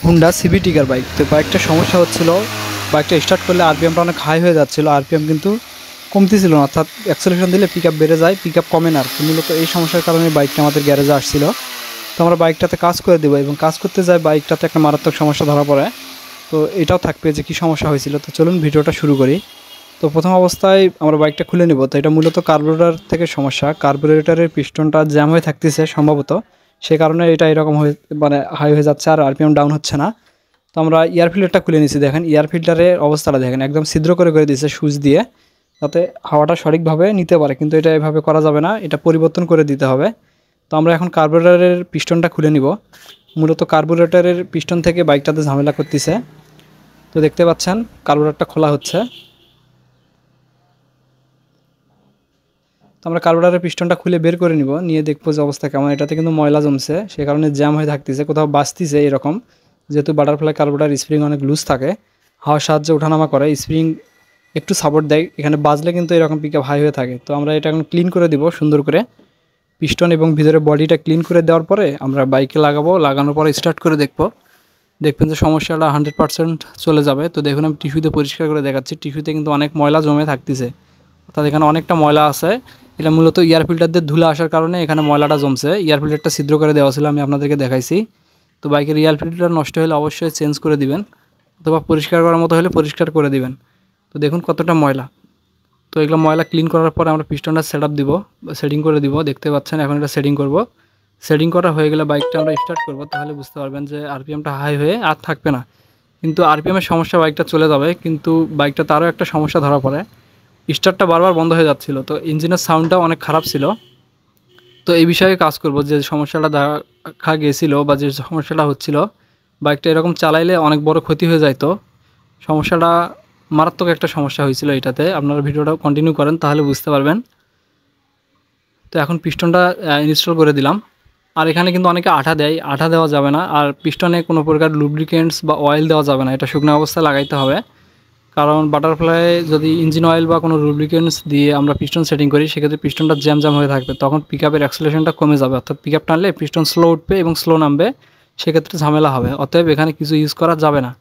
Honda CB টিগার bike. তো বাইকটার সমস্যা হচ্ছিল, বাইকটা স্টার্ট করলে আরপিএমটা অনেক হাই হয়ে যাচ্ছিল, আরপিএম কিন্তু কমতেছিল না, অর্থাৎ অ্যাক্সেলারেশন দিলে পিক আপ বেড়ে যায়, পিক আপ কমে না। আর মূলত এই সমস্যার কারণে বাইকটা আমাদের গ্যারেজে আসছিল। তো আমরা বাইকটাতে কাজ করে দেবো এবং কাজ করতে যাই বাইকটাতে একটা মারাত্মক সমস্যা ধরা পড়ে। তো এটাও থাকবে যে কী সমস্যা হয়েছিল। তো চলুন ভিডিওটা শুরু করি। তো প্রথম অবস্থায় আমরা বাইকটা খুলে নেব। তো এটা মূলত কার্বোরেটর থেকে সমস্যা, কার্বোরেটরের পিস্টনটা জ্যাম হয়ে থাকতেছে সম্ভবত, সে কারণে এটা এরকম হয়ে মানে হাই হয়ে যাচ্ছে আর আরপিএম ডাউন হচ্ছে না। তো আমরা এয়ার ফিল্টারটা খুলে নিয়েছি, দেখেন এয়ার ফিল্টারের অবস্থাটা দেখেন, একদম ছিদ্র করে দিয়েছে সুইচ দিয়ে, যাতে হাওয়াটা সঠিকভাবে নিতে পারে। কিন্তু এটা এভাবে করা যাবে না, এটা পরিবর্তন করে দিতে হবে। তো আমরা এখন কার্বোরেটরের পিস্টনটা খুলে নিব। মূলত কার্বোরেটরের পিস্টন থেকে বাইকটাতে ঝামেলা করতেছে। তো দেখতে পাচ্ছেন কার্বোরেটরটা খোলা হচ্ছে। তো আমরা কার্বোরেটরের পিস্টনটা খুলে বের করে নিব, নিয়ে দেখবো যে অবস্থা কেমন। এটাতে কিন্তু ময়লা জমছে, সে কারণে জ্যাম হয়ে থাকতেছে, কোথাও বাজতেছে এরকম। যেহেতু বাটারফ্লাই কার্বোরেটর স্প্রিং অনেক লুজ থাকে, হাওয়ার সাহায্যে ওঠানামা করে, স্প্রিং একটু সাপোর্ট দেয়, এখানে বাজলে কিন্তু এরকম পিকআপ হাই হয়ে থাকে। তো আমরা এটা এখন ক্লিন করে দিব সুন্দর করে, পিস্টন এবং ভিতরে বডিটা ক্লিন করে দেওয়ার পরে আমরা বাইকে লাগাবো। লাগানোর পরে স্টার্ট করে দেখবেন যে সমস্যাটা 100% চলে যাবে। তো দেখুন আমি টিস্যুতে পরিষ্কার করে দেখাচ্ছি, টিস্যুতে কিন্তু অনেক ময়লা জমে থাকতেছে, অর্থাৎ এখানে অনেকটা ময়লা আছে। এটা মূলত এয়ার ফিল্টার দিয়ে ধুলে আসার কারণে এখানে ময়লাটা জমছে। এয়ার ফিল্টারটা ছিদ্র করে দেওয়া ছিল, আমি আপনাদেরকে দেখাইছি। তো বাইকের এয়ার ফিল্টার নষ্ট হলে অবশ্যই চেঞ্জ করে দিবেন, অথবা পরিষ্কার করার মতো হলে পরিষ্কার করে দিবেন। তো দেখুন কতটা ময়লা। তো এগুলো ময়লা ক্লিন করার পরে আমরা পিস্টনটা সেটিং করে দিব। দেখতে পাচ্ছেন এখন এটা সেটিং করব। সেটিং করা হয়ে গেলে বাইকটা আমরা স্টার্ট করব, তাহলে বুঝতে পারবেন যে আরপিএমটা হাই হয়ে আর থাকবে না। কিন্তু আরপিএমের সমস্যা বাইকটা চলে যাবে, কিন্তু বাইকটা তারও একটা সমস্যা ধরা পড়ে, স্টার্টটা বারবার বন্ধ হয়ে যাচ্ছিল। তো ইঞ্জিনের সাউন্ডটাও অনেক খারাপ ছিল। তো এই বিষয়ে কাজ করব, যে সমস্যাটা দেখা গিয়েছিল বা যে সমস্যাটা হচ্ছিল, বাইকটা এরকম চালাইলে অনেক বড় ক্ষতি হয়ে যায়। তো সমস্যাটা মারাত্মক একটা সমস্যা হয়েছিল এটাতে। আপনারা ভিডিওটা কন্টিনিউ করেন তাহলে বুঝতে পারবেন। তো এখন পিস্টনটা ইনস্টল করে দিলাম। আর এখানে কিন্তু অনেকে আঠা দেয়, আঠা দেওয়া যাবে না। আর পিস্টনে কোনো প্রকার লুব্রিকেন্টস বা অয়েল দেওয়া যাবে না, এটা শুকনো অবস্থায় লাগাইতে হবে। কারণ বাটারফ্লাই যদি ইঞ্জিন অয়েল বা কোনো লুব্রিকেন্টস দিয়ে আমরা পিস্টন সেটিং করি, সেক্ষেত্রে পিস্টনটা জ্যাম হয়ে থাকবে, তখন পিকআপের অ্যাক্সেলারেশনটা কমে যাবে, অর্থাৎ পিকআপ টানলে পিস্টন স্লো উঠবে এবং স্লো নামবে, সেক্ষেত্রে ঝামেলা হবে। অতএব এখানে কিছু ইউজ করা যাবে না।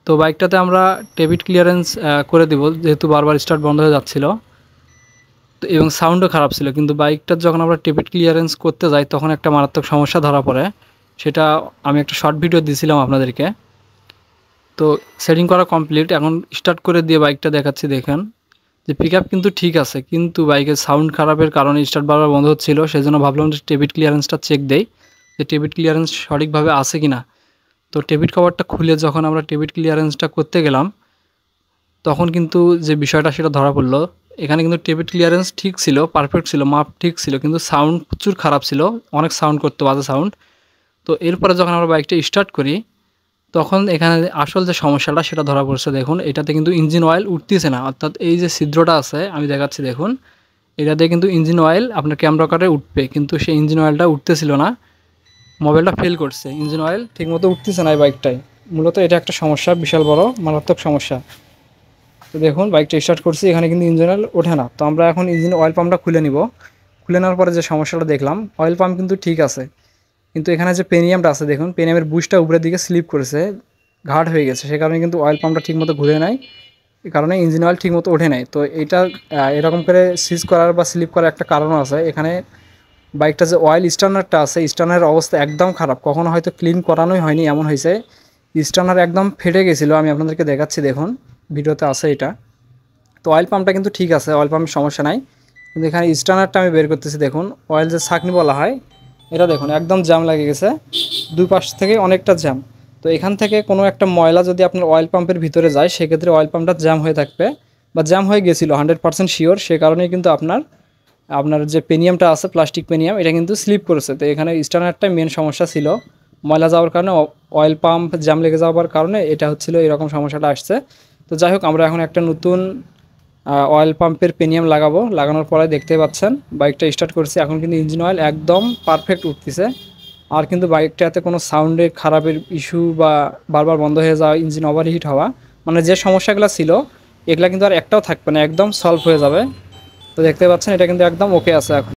তো বাইকটাতে আমরা টেবিট ক্লিয়ারেন্স করে দিব, যেহেতু বারবার স্টার্ট বন্ধ হয়ে যাচ্ছিলো। তো এবং সাউন্ডও খারাপ ছিল। কিন্তু বাইকটার যখন আমরা টেবিট ক্লিয়ারেন্স করতে যাই তখন একটা মারাত্মক সমস্যা ধরা পড়ে, সেটা আমি একটা শর্ট ভিডিও দিয়েছিলাম আপনাদেরকে। তো সেটিং করা কমপ্লিট, এখন স্টার্ট করে দিয়ে বাইকটা দেখাচ্ছি। দেখেন যে পিকআপ কিন্তু ঠিক আছে, কিন্তু বাইকের সাউন্ড খারাপের কারণে স্টার্ট বারবার বন্ধ হচ্ছিল। সেজন্য ভাবলাম যে টেবিট ক্লিয়ারেন্সটা চেক দেই, যে টেবিট ক্লিয়ারেন্স সঠিকভাবে আছে কি না। তো টেবিট কভারটা খুলে যখন আমরা টেবিট ক্লিয়ারেন্সটা করতে গেলাম, তখন কিন্তু যে বিষয়টা সেটা ধরা পড়লো। এখানে কিন্তু টেবিট ক্লিয়ারেন্স ঠিক ছিল, পারফেক্ট ছিল, মাপ ঠিক ছিল, কিন্তু সাউন্ড প্রচুর খারাপ ছিল, অনেক সাউন্ড করতো, বাজে সাউন্ড। তো এরপরে যখন আমরা বাইকটা স্টার্ট করি, তখন এখানে আসল যে সমস্যাটা সেটা ধরা পড়ছে। দেখুন এটাতে কিন্তু ইঞ্জিন অয়েল উঠতেছে না, অর্থাৎ এই যে ছিদ্রটা আছে আমি দেখাচ্ছি, দেখুন এটাতে কিন্তু ইঞ্জিন অয়েল আপনার ক্যামেরা কারে উঠবে, কিন্তু সেই ইঞ্জিন অয়েলটা উঠতেছিল না, মোবাইলটা ফেল করছে, ইঞ্জিন অয়েল ঠিকমতো উঠতেছে না এই বাইকটায়। মূলত এটা একটা সমস্যা, বিশাল বড় মারাত্মক সমস্যা। তো দেখুন বাইকটা স্টার্ট করছি, এখানে কিন্তু ইঞ্জিন অয়েল ওঠে না। তো আমরা এখন ইঞ্জিন অয়েল পাম্পটা খুলে নিব। খুলে নেওয়ার পরে যে সমস্যাটা দেখলাম, অয়েল পাম্প কিন্তু ঠিক আছে, কিন্তু এখানে যে পেনিয়ামটা আছে দেখুন, পেনিয়ামের বুশটা উপরের দিকে স্লিপ করেছে, ঘাট হয়ে গেছে, সে কারণে কিন্তু অয়েল পাম্পটা ঠিকমতো ঘুরে নেয়, এই কারণে ইঞ্জিন অয়েল ঠিকমতো ওঠে নাই। তো এটা এরকম করে সিজ করার বা স্লিপ করার একটা কারণও আছে। এখানে বাইকটা যে অয়েল স্টার্নারটা আছে, স্টার্নারের অবস্থা একদম খারাপ, কখনো হয়তো ক্লিন করানোই হয়নি, এমন হয়েছে স্টার্নার একদম ফেটে গেছিলো। আমি আপনাদেরকে দেখাচ্ছি, দেখুন ভিডিওতে আছে এটা। তো অয়েল পাম্পটা কিন্তু ঠিক আছে, অয়েল পাম্পের সমস্যা নাই, কিন্তু এখানে স্টার্নারটা আমি বের করতেছি। দেখুন অয়েল যে ছাঁকনি বলা হয়, এটা দেখুন একদম জ্যাম লাগে গেছে, দুই পাশ থেকে অনেকটা জ্যাম। তো এখান থেকে কোনো একটা ময়লা যদি আপনার অয়েল পাম্পের ভিতরে যায়, সেক্ষেত্রে অয়েল পাম্পটা জ্যাম হয়ে থাকবে বা জ্যাম হয়ে গেছিলো 100% শিওর। সে কারণেই কিন্তু আপনার যে পেনিয়ামটা আছে, প্লাস্টিক পেনিয়াম, এটা কিন্তু স্লিপ করেছে। তো এখানে স্টার্নারটাই মেন সমস্যা ছিল, ময়লা যাওয়ার কারণে, অয়েল পাম্প জ্যাম লেগে যাওয়ার কারণে এটা হচ্ছিলো, এরকম সমস্যাটা আসছে। তো যাই হোক, আমরা এখন একটা নতুন অয়েল পাম্পের পেনিয়াম লাগাবো। লাগানোর পরে দেখতে পাচ্ছেন বাইকটা স্টার্ট করছি, এখন কিন্তু ইঞ্জিন অয়েল একদম পারফেক্ট উঠতেছে। আর কিন্তু বাইকটাতে কোনো সাউন্ডের খারাপের ইস্যু বা বারবার বন্ধ হয়ে যাওয়া, ইঞ্জিন ওভারহিট হওয়া, মানে যে সমস্যাগুলো ছিল এগুলা কিন্তু আর একটাও থাকবে না, একদম সলভ হয়ে যাবে। তো দেখতে পাচ্ছেন এটা কিন্তু একদম ওকে আছে এখন।